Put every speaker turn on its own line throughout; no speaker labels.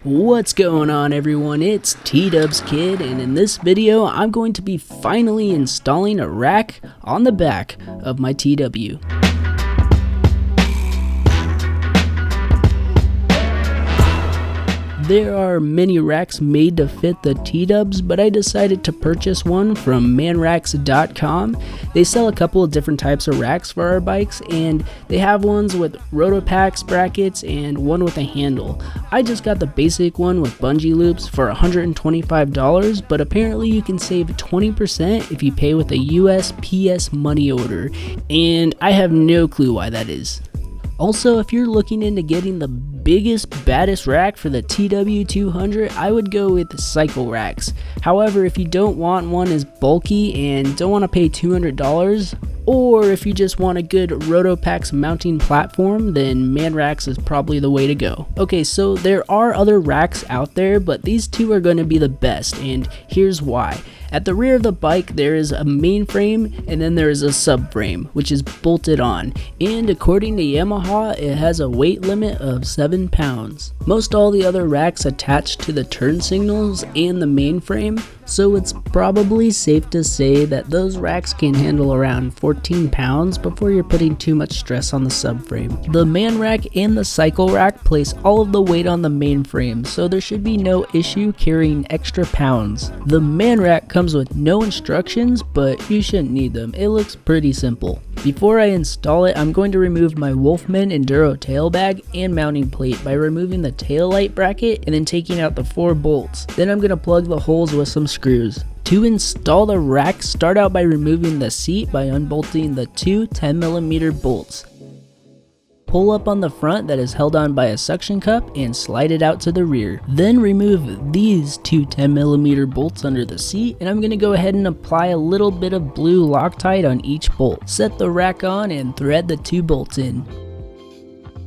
What's going on, everyone? It's TDubsKid, and in this video I'm going to be finally installing a rack on the back of my TW. There are many racks made to fit the T-Dubs, but I decided to purchase one from manracks.com. They sell a couple of different types of racks for our bikes, and they have ones with Rotopax brackets and one with a handle. I just got the basic one with bungee loops for $125, but apparently you can save 20% if you pay with a USPS money order, and I have no clue why that is. Also, if you're looking into getting the biggest, baddest rack for the TW200, I would go with cycle racks. However, if you don't want one as bulky and don't want to pay $200, or if you just want a good Rotopax mounting platform, then ManRacks is probably the way to go. Okay, so there are other racks out there, but these two are going to be the best, and here's why. At the rear of the bike, there is a main frame, and then there is a subframe, which is bolted on, and according to Yamaha, it has a weight limit of 7 pounds. Most all the other racks attach to the turn signals and the main frame, so it's probably safe to say that those racks can handle around 14 pounds before you're putting too much stress on the subframe. The man rack and the cycle rack place all of the weight on the main frame, so there should be no issue carrying extra pounds. The man rack comes with no instructions, but you shouldn't need them. It looks pretty simple. Before I install it, I'm going to remove my Wolfman Enduro tail bag and mounting plate by removing the tail light bracket and then taking out the 4 bolts. Then I'm going to plug the holes with some screws. To install the rack, start out by removing the seat by unbolting the 2 10mm bolts. Pull up on the front that is held on by a suction cup and slide it out to the rear. Then remove these 2 10mm bolts under the seat, and I'm going to go ahead and apply a little bit of blue Loctite on each bolt. Set the rack on and thread the 2 bolts in.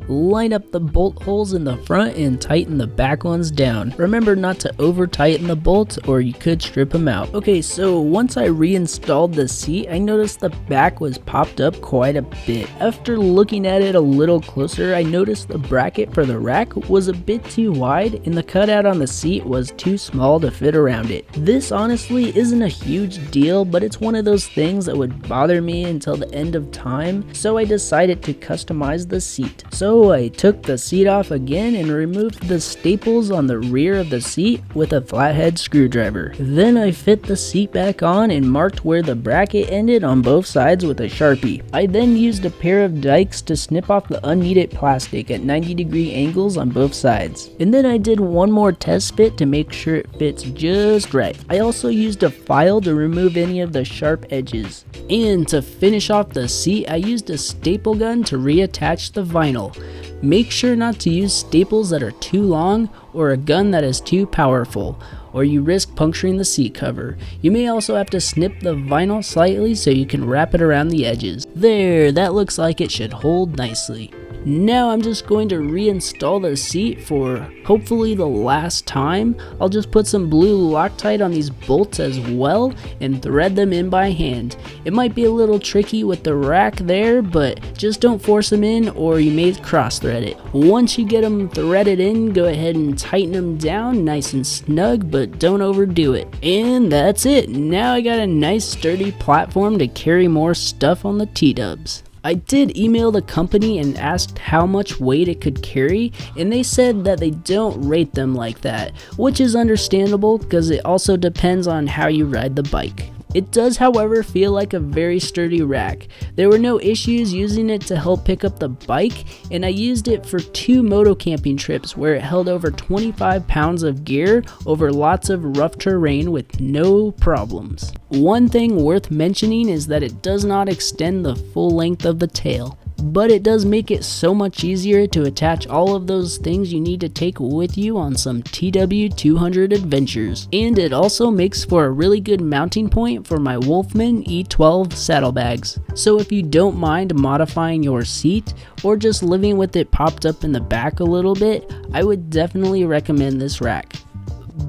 Line up the bolt holes in the front and tighten the back ones down. Remember not to over tighten the bolts or you could strip them out. Okay, so once I reinstalled the seat, I noticed the back was popped up quite a bit. After looking at it a little closer, I noticed the bracket for the rack was a bit too wide and the cutout on the seat was too small to fit around it. This honestly isn't a huge deal, but it's one of those things that would bother me until the end of time, so I decided to customize the seat. So I took the seat off again and removed the staples on the rear of the seat with a flathead screwdriver. Then I fit the seat back on and marked where the bracket ended on both sides with a Sharpie. I then used a pair of dikes to snip off the unneeded plastic at 90-degree angles on both sides. And then I did one more test fit to make sure it fits just right. I also used a file to remove any of the sharp edges. And to finish off the seat, I used a staple gun to reattach the vinyl. Make sure not to use staples that are too long or a gun that is too powerful, or you risk puncturing the seat cover. You may also have to snip the vinyl slightly so you can wrap it around the edges. There, that looks like it should hold nicely. Now I'm just going to reinstall the seat for hopefully the last time. I'll just put some blue Loctite on these bolts as well and thread them in by hand. It might be a little tricky with the rack there, but just don't force them in or you may cross thread it. Once you get them threaded in, go ahead and tighten them down nice and snug, but don't overdo it. And that's it. Now I got a nice sturdy platform to carry more stuff on the T-Dubs. I did email the company and asked how much weight it could carry, and they said that they don't rate them like that, which is understandable because it also depends on how you ride the bike. It does, however, feel like a very sturdy rack. There were no issues using it to help pick up the bike, and I used it for 2 moto camping trips where it held over 25 pounds of gear over lots of rough terrain with no problems. One thing worth mentioning is that it does not extend the full length of the tail, but it does make it so much easier to attach all of those things you need to take with you on some TW200 adventures. And it also makes for a really good mounting point for my Wolfman E12 saddlebags. So if you don't mind modifying your seat or just living with it popped up in the back a little bit, I would definitely recommend this rack.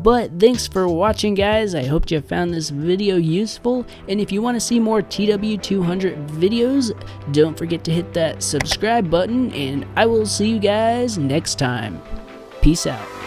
But thanks for watching, guys. I hope you found this video useful, and if you want to see more TW200 videos, don't forget to hit that subscribe button, and I will see you guys next time. Peace out.